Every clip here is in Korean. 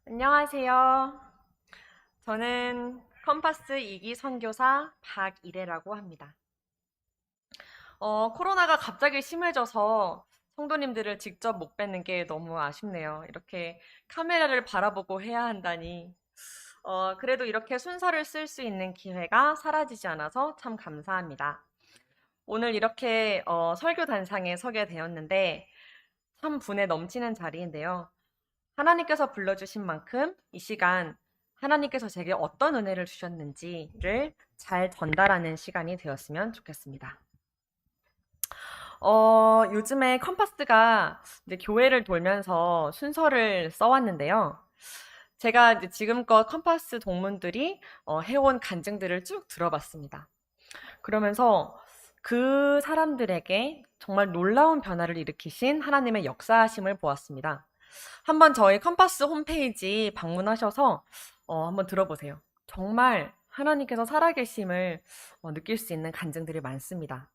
안녕하세요. 저는 컴파스 2기 선교사 박이래라고 합니다. 코로나가 갑자기 심해져서 성도님들을 직접 못 뵙는 게 너무 아쉽네요. 이렇게 카메라를 바라보고 해야 한다니. 그래도 이렇게 순서를 쓸 수 있는 기회가 사라지지 않아서 참 감사합니다. 오늘 이렇게 설교 단상에 서게 되었는데 참 분에 넘치는 자리인데요. 하나님께서 불러주신 만큼 이 시간 하나님께서 제게 어떤 은혜를 주셨는지를 잘 전달하는 시간이 되었으면 좋겠습니다. 요즘에 컴파스가 이제 교회를 돌면서 순서를 써왔는데요. 제가 이제 지금껏 컴파스 동문들이 해온 간증들을 쭉 들어봤습니다. 그러면서 그 사람들에게 정말 놀라운 변화를 일으키신 하나님의 역사하심을 보았습니다. 한번 저희 컴파스 홈페이지 방문하셔서 한번 들어보세요. 정말 하나님께서 살아계심을 느낄 수 있는 간증들이 많습니다.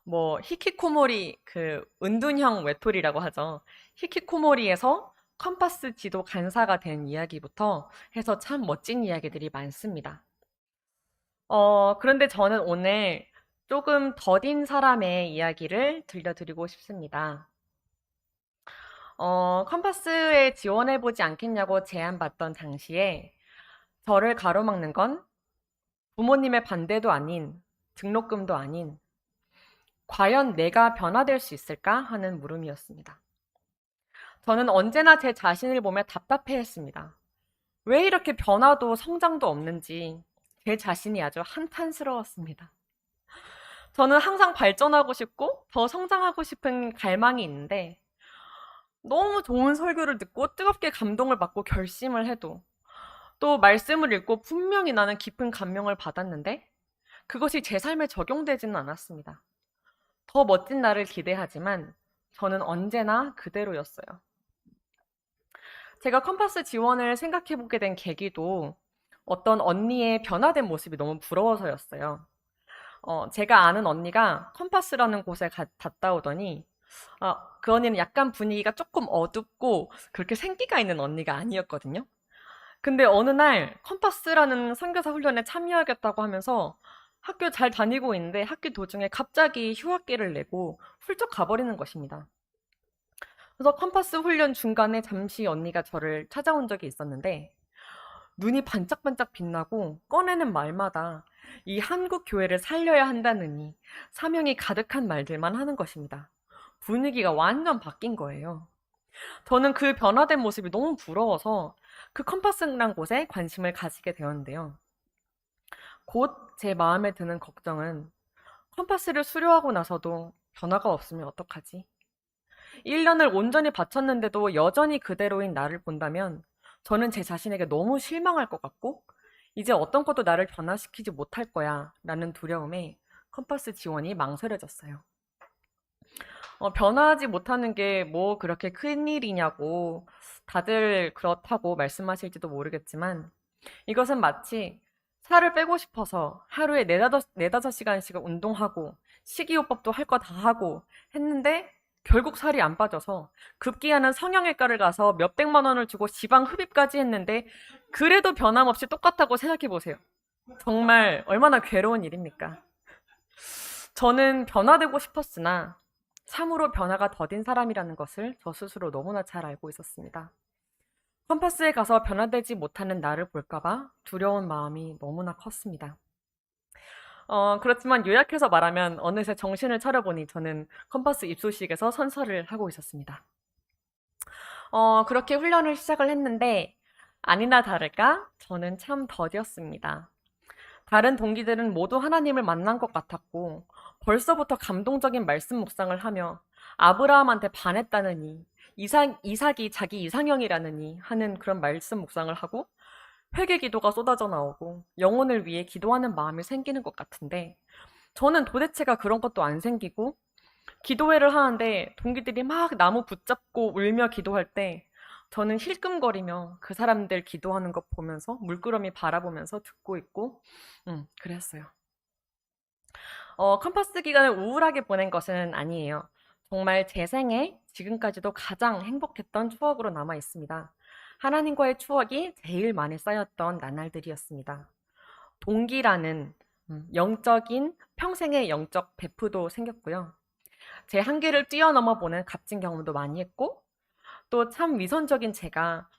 뭐 히키코모리 그 은둔형 외톨이라고 하죠. 히키코모리에서 컴파스 지도 간사가 된 이야기부터 해서 참 멋진 이야기들이 많습니다. 그런데 저는 오늘 조금 더딘 사람의 이야기를 들려드리고 싶습니다. 컴파스에 지원해보지 않겠냐고 제안받던 당시에 저를 가로막는 건 부모님의 반대도 아닌 등록금도 아닌 과연 내가 변화될 수 있을까 하는 물음이었습니다. 저는 언제나 제 자신을 보며 답답해했습니다. 왜 이렇게 변화도 성장도 없는지 제 자신이 아주 한탄스러웠습니다. 저는 항상 발전하고 싶고 더 성장하고 싶은 갈망이 있는데 너무 좋은 설교를 듣고 뜨겁게 감동을 받고 결심을 해도 또 말씀을 읽고 분명히 나는 깊은 감명을 받았는데 그것이 제 삶에 적용되지는 않았습니다. 더 멋진 나를 기대하지만 저는 언제나 그대로였어요. 제가 컴파스 지원을 생각해보게 된 계기도 어떤 언니의 변화된 모습이 너무 부러워서였어요. 제가 아는 언니가 컴파스라는 곳에 갔다 오더니 그 언니는 약간 분위기가 조금 어둡고 그렇게 생기가 있는 언니가 아니었거든요. 근데 어느 날 컴파스라는 선교사 훈련에 참여하겠다고 하면서 학교 잘 다니고 있는데 학기 도중에 갑자기 휴학기를 내고 훌쩍 가버리는 것입니다. 그래서 컴파스 훈련 중간에 잠시 언니가 저를 찾아온 적이 있었는데 눈이 반짝반짝 빛나고 꺼내는 말마다 이 한국 교회를 살려야 한다느니 사명이 가득한 말들만 하는 것입니다. 분위기가 완전 바뀐 거예요. 저는 그 변화된 모습이 너무 부러워서 그 컴파스란 곳에 관심을 가지게 되었는데요. 곧 제 마음에 드는 걱정은 컴파스를 수료하고 나서도 변화가 없으면 어떡하지? 1년을 온전히 바쳤는데도 여전히 그대로인 나를 본다면 저는 제 자신에게 너무 실망할 것 같고 이제 어떤 것도 나를 변화시키지 못할 거야 라는 두려움에 컴파스 지원이 망설여졌어요. 변화하지 못하는 게 뭐 그렇게 큰일이냐고 다들 그렇다고 말씀하실지도 모르겠지만 이것은 마치 살을 빼고 싶어서 하루에 네다섯 시간씩 운동하고 식이요법도 할 거 다 하고 했는데 결국 살이 안 빠져서 급기야는 성형외과를 가서 몇백만 원을 주고 지방 흡입까지 했는데 그래도 변함없이 똑같다고 생각해 보세요. 정말 얼마나 괴로운 일입니까? 저는 변화되고 싶었으나 참으로 변화가 더딘 사람이라는 것을 저 스스로 너무나 잘 알고 있었습니다. 컴파스에 가서 변화되지 못하는 나를 볼까봐 두려운 마음이 너무나 컸습니다. 그렇지만 요약해서 말하면 어느새 정신을 차려보니 저는 컴파스 입소식에서 선서를 하고 있었습니다. 그렇게 훈련을 시작을 했는데 아니나 다를까 저는 참 더디었습니다. 다른 동기들은 모두 하나님을 만난 것 같았고 벌써부터 감동적인 말씀 묵상을 하며 아브라함한테 반했다느니 이삭이 자기 이상형이라느니 하는 그런 말씀 묵상을 하고 회개 기도가 쏟아져 나오고 영혼을 위해 기도하는 마음이 생기는 것 같은데 저는 도대체가 그런 것도 안 생기고 기도회를 하는데 동기들이 막 나무 붙잡고 울며 기도할 때 저는 힐끔거리며 그 사람들 기도하는 것 보면서 물끄러미 바라보면서 듣고 있고 그랬어요. 컴파스 기간을 우울하게 보낸 것은 아니에요. 정말 제 생에 지금까지도 가장 행복했던 추억으로 남아 있습니다. 하나님과의 추억이 제일 많이 쌓였던 나날들이었습니다. 동기라는 영적인 평생의 영적 베프도 생겼고요. 제 한계를 뛰어넘어 보는 값진 경험도 많이 했고, 또 참 위선적인 제가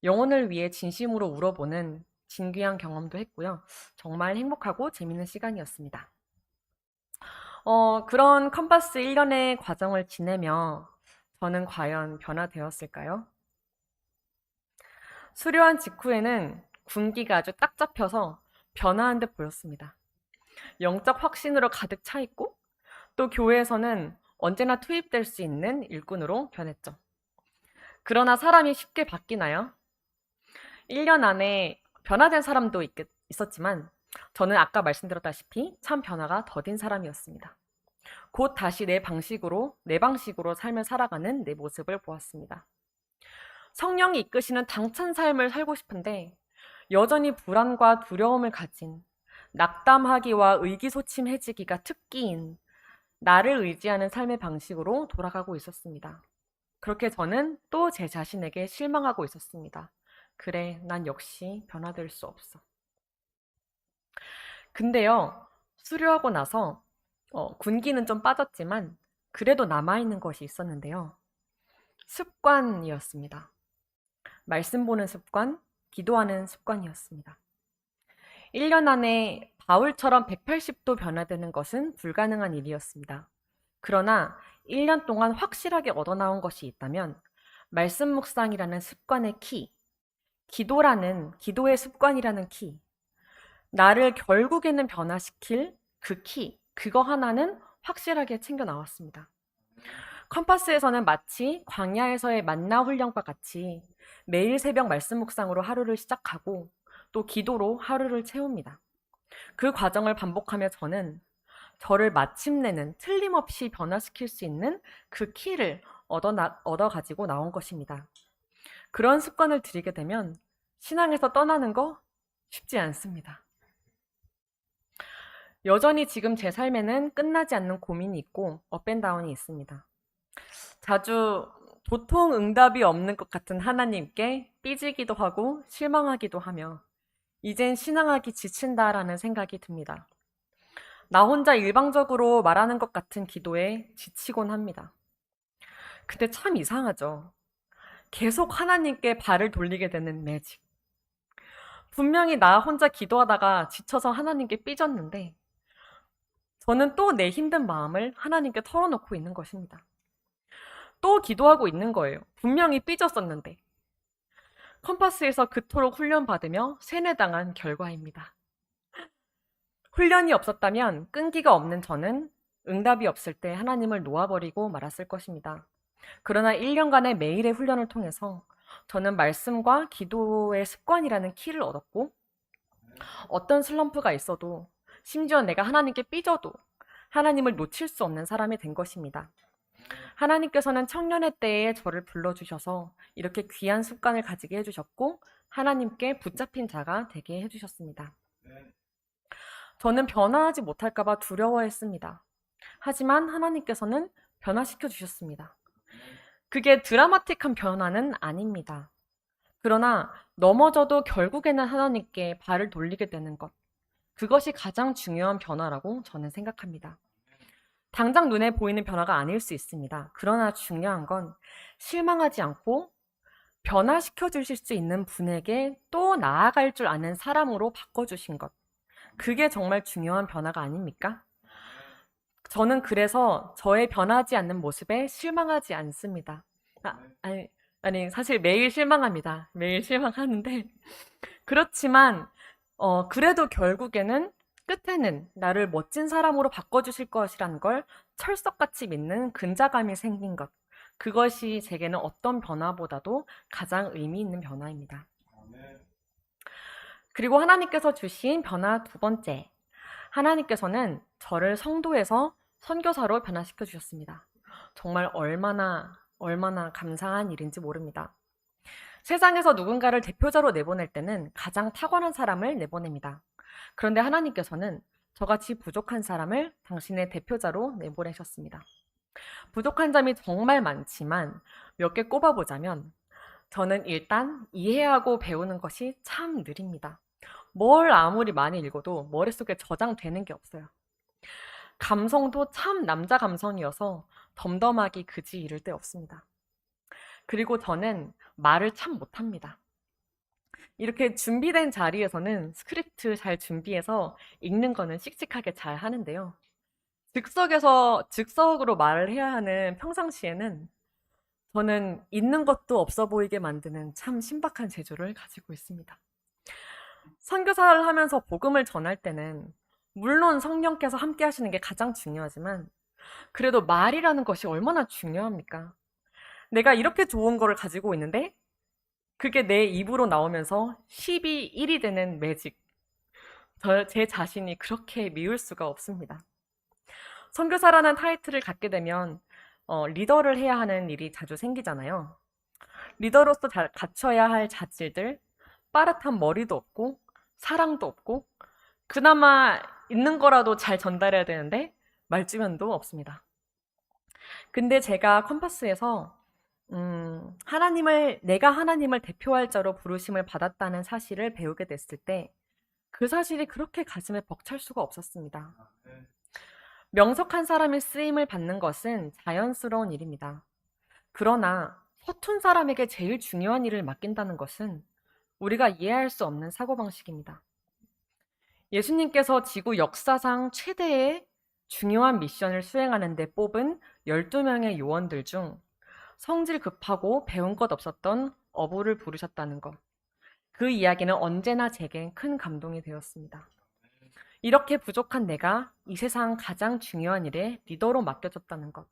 영혼을 위해 진심으로 울어보는 진귀한 경험도 했고요. 정말 행복하고 재밌는 시간이었습니다. 그런 컴파스 1년의 과정을 지내며 저는 과연 변화되었을까요? 수료한 직후에는 군기가 아주 딱 잡혀서 변화한 듯 보였습니다. 영적 확신으로 가득 차 있고 또 교회에서는 언제나 투입될 수 있는 일꾼으로 변했죠. 그러나 사람이 쉽게 바뀌나요? 1년 안에 변화된 사람도 있었지만 저는 아까 말씀드렸다시피 참 변화가 더딘 사람이었습니다. 곧 다시 내 방식으로 삶을 살아가는 내 모습을 보았습니다. 성령이 이끄시는 당찬 삶을 살고 싶은데 여전히 불안과 두려움을 가진 낙담하기와 의기소침해지기가 특기인 나를 의지하는 삶의 방식으로 돌아가고 있었습니다. 그렇게 저는 또 제 자신에게 실망하고 있었습니다. 그래, 난 역시 변화될 수 없어. 근데요, 수료하고 나서 군기는 좀 빠졌지만 그래도 남아있는 것이 있었는데요. 습관이었습니다. 말씀 보는 습관, 기도하는 습관이었습니다. 1년 안에 바울처럼 180도 변화되는 것은 불가능한 일이었습니다. 그러나 1년 동안 확실하게 얻어나온 것이 있다면 말씀 묵상이라는 습관의 키, 기도의 습관이라는 키, 나를 결국에는 변화시킬 그 키, 그거 하나는 확실하게 챙겨 나왔습니다. 컴파스에서는 마치 광야에서의 만나 훈련과 같이 매일 새벽 말씀 묵상으로 하루를 시작하고 또 기도로 하루를 채웁니다. 그 과정을 반복하며 저는 저를 마침내는 틀림없이 변화시킬 수 있는 그 키를 얻어 가지고 나온 것입니다. 그런 습관을 들이게 되면 신앙에서 떠나는 거 쉽지 않습니다. 여전히 지금 제 삶에는 끝나지 않는 고민이 있고 업앤다운이 있습니다. 자주 도통 응답이 없는 것 같은 하나님께 삐지기도 하고 실망하기도 하며 이젠 신앙하기 지친다라는 생각이 듭니다. 나 혼자 일방적으로 말하는 것 같은 기도에 지치곤 합니다. 근데 참 이상하죠. 계속 하나님께 발을 돌리게 되는 매직. 분명히 나 혼자 기도하다가 지쳐서 하나님께 삐졌는데 저는 또 내 힘든 마음을 하나님께 털어놓고 있는 것입니다. 또 기도하고 있는 거예요. 분명히 삐졌었는데. 컴파스에서 그토록 훈련받으며 세뇌당한 결과입니다. 훈련이 없었다면 끈기가 없는 저는 응답이 없을 때 하나님을 놓아버리고 말았을 것입니다. 그러나 1년간의 매일의 훈련을 통해서 저는 말씀과 기도의 습관이라는 키를 얻었고 어떤 슬럼프가 있어도 심지어 내가 하나님께 삐져도 하나님을 놓칠 수 없는 사람이 된 것입니다. 하나님께서는 청년의 때에 저를 불러주셔서 이렇게 귀한 습관을 가지게 해주셨고 하나님께 붙잡힌 자가 되게 해주셨습니다. 저는 변화하지 못할까 봐 두려워했습니다. 하지만 하나님께서는 변화시켜 주셨습니다. 그게 드라마틱한 변화는 아닙니다. 그러나 넘어져도 결국에는 하나님께 발을 돌리게 되는 것. 그것이 가장 중요한 변화라고 저는 생각합니다. 당장 눈에 보이는 변화가 아닐 수 있습니다. 그러나 중요한 건 실망하지 않고 변화시켜 주실 수 있는 분에게 또 나아갈 줄 아는 사람으로 바꿔주신 것. 그게 정말 중요한 변화가 아닙니까? 저는 그래서 저의 변하지 않는 모습에 실망하지 않습니다. 아니, 사실 매일 실망합니다. 매일 실망하는데. 그렇지만, 그래도 결국에는 끝에는 나를 멋진 사람으로 바꿔주실 것이라는 걸 철석같이 믿는 근자감이 생긴 것. 그것이 제게는 어떤 변화보다도 가장 의미 있는 변화입니다. 그리고 하나님께서 주신 변화 두 번째. 하나님께서는 저를 성도에서 선교사로 변화시켜 주셨습니다. 정말 얼마나 감사한 일인지 모릅니다. 세상에서 누군가를 대표자로 내보낼 때는 가장 탁월한 사람을 내보냅니다. 그런데 하나님께서는 저같이 부족한 사람을 당신의 대표자로 내보내셨습니다. 부족한 점이 정말 많지만 몇 개 꼽아보자면 저는 일단 이해하고 배우는 것이 참 느립니다. 뭘 아무리 많이 읽어도 머릿속에 저장되는 게 없어요. 감성도 참 남자 감성이어서 덤덤하기 그지 이를 데 없습니다. 그리고 저는 말을 참 못합니다. 이렇게 준비된 자리에서는 스크립트 잘 준비해서 읽는 거는 씩씩하게 잘 하는데요. 즉석으로 말을 해야 하는 평상시에는 저는 있는 것도 없어 보이게 만드는 참 신박한 재주를 가지고 있습니다. 선교사를 하면서 복음을 전할 때는 물론 성령께서 함께 하시는 게 가장 중요하지만 그래도 말이라는 것이 얼마나 중요합니까? 내가 이렇게 좋은 거를 가지고 있는데 그게 내 입으로 나오면서 10이 1이 되는 매직. 제 자신이 그렇게 미울 수가 없습니다. 선교사라는 타이틀을 갖게 되면 리더를 해야 하는 일이 자주 생기잖아요. 리더로서 갖춰야 할 자질들, 빠듯한 머리도 없고 사랑도 없고 그나마 있는 거라도 잘 전달해야 되는데 말주변도 없습니다. 근데 제가 컴파스에서 내가 하나님을 대표할 자로 부르심을 받았다는 사실을 배우게 됐을 때 그 사실이 그렇게 가슴에 벅찰 수가 없었습니다. 명석한 사람이 쓰임을 받는 것은 자연스러운 일입니다. 그러나 서툰 사람에게 제일 중요한 일을 맡긴다는 것은 우리가 이해할 수 없는 사고방식입니다. 예수님께서 지구 역사상 최대의 중요한 미션을 수행하는 데 뽑은 12명의 요원들 중 성질 급하고 배운 것 없었던 어부를 부르셨다는 것. 그 이야기는 언제나 제겐 큰 감동이 되었습니다. 이렇게 부족한 내가 이 세상 가장 중요한 일에 리더로 맡겨졌다는 것.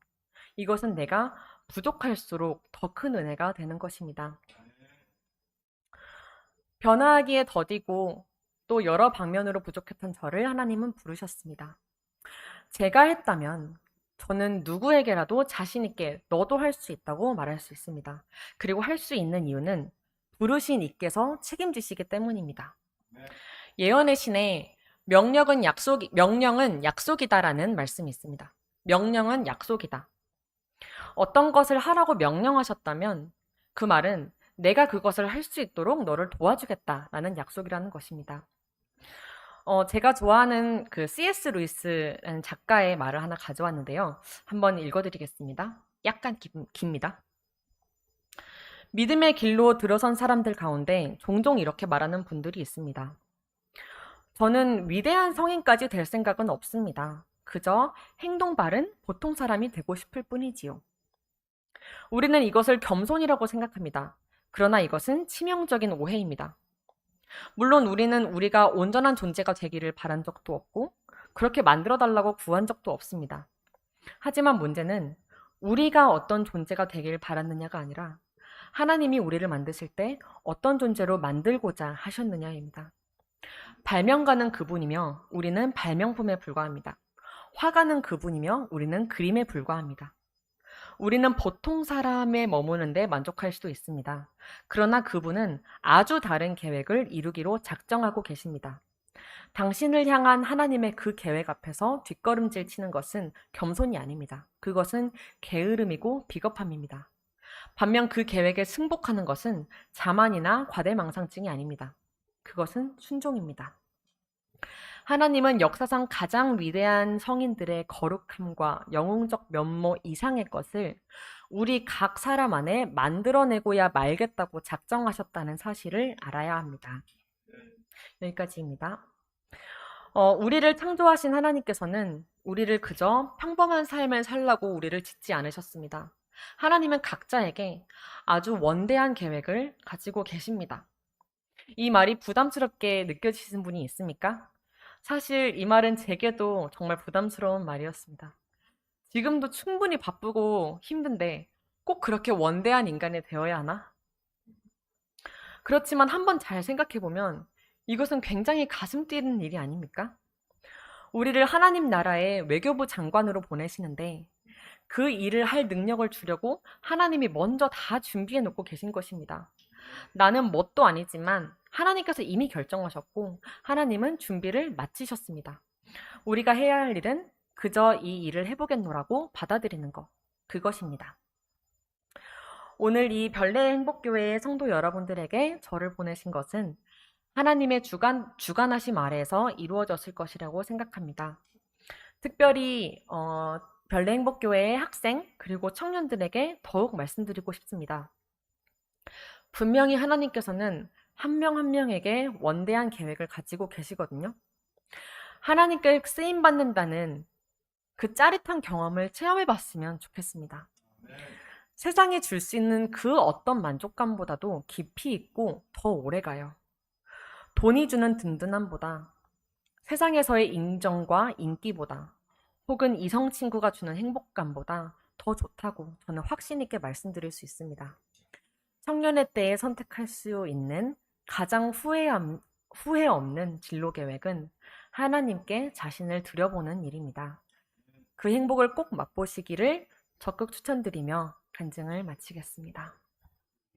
이것은 내가 부족할수록 더 큰 은혜가 되는 것입니다. 변화하기에 더디고 또 여러 방면으로 부족했던 저를 하나님은 부르셨습니다. 제가 했다면 저는 누구에게라도 자신 있게 너도 할 수 있다고 말할 수 있습니다. 그리고 할 수 있는 이유는 부르신 이께서 책임지시기 때문입니다. 예언의 신에 명령은 약속이다라는 말씀이 있습니다. 명령은 약속이다. 어떤 것을 하라고 명령하셨다면 그 말은 내가 그것을 할 수 있도록 너를 도와주겠다라는 약속이라는 것입니다. 제가 좋아하는 그 C.S. 루이스라는 작가의 말을 하나 가져왔는데요. 한번 읽어드리겠습니다. 약간 깁니다. 믿음의 길로 들어선 사람들 가운데 종종 이렇게 말하는 분들이 있습니다. 저는 위대한 성인까지 될 생각은 없습니다. 그저 행동 바른 보통 사람이 되고 싶을 뿐이지요. 우리는 이것을 겸손이라고 생각합니다. 그러나 이것은 치명적인 오해입니다. 물론 우리는 우리가 온전한 존재가 되기를 바란 적도 없고 그렇게 만들어달라고 구한 적도 없습니다. 하지만 문제는 우리가 어떤 존재가 되길 바랐느냐가 아니라 하나님이 우리를 만드실 때 어떤 존재로 만들고자 하셨느냐입니다. 발명가는 그분이며 우리는 발명품에 불과합니다. 화가는 그분이며 우리는 그림에 불과합니다. 우리는 보통 사람에 머무는데 만족할 수도 있습니다. 그러나 그분은 아주 다른 계획을 이루기로 작정하고 계십니다. 당신을 향한 하나님의 그 계획 앞에서 뒷걸음질 치는 것은 겸손이 아닙니다. 그것은 게으름이고 비겁함입니다. 반면 그 계획에 승복하는 것은 자만이나 과대망상증이 아닙니다. 그것은 순종입니다. 하나님은 역사상 가장 위대한 성인들의 거룩함과 영웅적 면모 이상의 것을 우리 각 사람 안에 만들어내고야 말겠다고 작정하셨다는 사실을 알아야 합니다. 여기까지입니다. 우리를 창조하신 하나님께서는 우리를 그저 평범한 삶을 살라고 우리를 짓지 않으셨습니다. 하나님은 각자에게 아주 원대한 계획을 가지고 계십니다. 이 말이 부담스럽게 느껴지시는 분이 있습니까? 사실 이 말은 제게도 정말 부담스러운 말이었습니다. 지금도 충분히 바쁘고 힘든데 꼭 그렇게 원대한 인간이 되어야 하나? 그렇지만 한번 잘 생각해보면 이것은 굉장히 가슴 뛰는 일이 아닙니까? 우리를 하나님 나라의 외교부 장관으로 보내시는데 그 일을 할 능력을 주려고 하나님이 먼저 다 준비해 놓고 계신 것입니다. 나는 뭣도 아니지만 하나님께서 이미 결정하셨고 하나님은 준비를 마치셨습니다. 우리가 해야 할 일은 그저 이 일을 해보겠노라고 받아들이는 것, 그것입니다. 오늘 이 별내의 행복교회의 성도 여러분들에게 저를 보내신 것은 하나님의 주관하심 아래에서 이루어졌을 것이라고 생각합니다. 특별히 별내 행복교회의 학생 그리고 청년들에게 더욱 말씀드리고 싶습니다. 분명히 하나님께서는 한 명 한 명에게 원대한 계획을 가지고 계시거든요. 하나님께 쓰임받는다는 그 짜릿한 경험을 체험해봤으면 좋겠습니다. 세상에 줄 수 있는 그 어떤 만족감보다도 깊이 있고 더 오래가요. 돈이 주는 든든함보다, 세상에서의 인정과 인기보다, 혹은 이성 친구가 주는 행복감보다 더 좋다고 저는 확신 있게 말씀드릴 수 있습니다. 청년의 때에 선택할 수 있는 가장 후회 없는 진로 계획은 하나님께 자신을 들여보는 일입니다. 그 행복을 꼭 맛보시기를 적극 추천드리며 간증을 마치겠습니다.